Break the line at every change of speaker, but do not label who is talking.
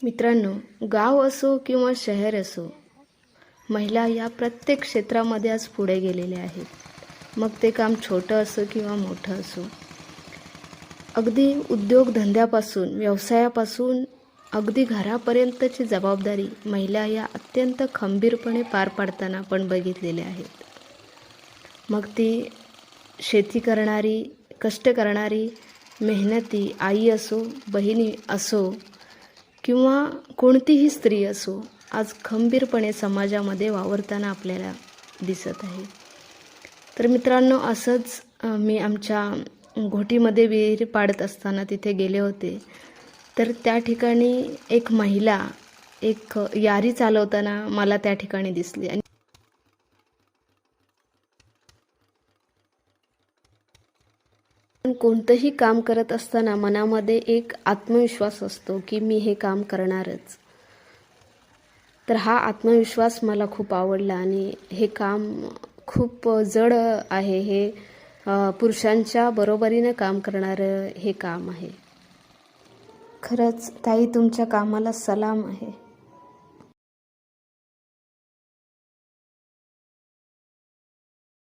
मित्रांनो, गाव असो किंवा शहर असो, महिला या प्रत्येक क्षेत्रामध्ये आज पुढे गेलेल्या आहेत. मग ते काम छोटं असो किंवा मोठं असो. अगदी उद्योगधंद्यापासून, व्यवसायापासून अगदी घरापर्यंतची जबाबदारी महिला या अत्यंत खंबीरपणे पार पाडताना आपण बघितलेल्या आहेत. मग ती शेती करणारी, कष्ट करणारी, मेहनती आई असो, बहिणी असो किंवा कोणतीही स्त्री असो, आज खंबीरपणे समाजामध्ये वावरताना आपल्याला दिसत आहे. तर मित्रांनो, असंच मी आमच्या घोटीमध्ये विहीर पाडत असताना तिथे गेले होते. तर त्या ठिकाणी एक महिला एक यारी चालवताना मला त्या ठिकाणी दिसली. आणि कोणतंही काम करत असताना मनामध्ये एक आत्मविश्वास असतो की मी हे काम करणारच. तर हा आत्मविश्वास मला खूप आवडला आणि हे काम खूप जड आहे. हे पुरुषांच्या बरोबरीने काम करणारं हे काम आहे. खरंच ताई, तुमच्या कामाला सलाम आहे.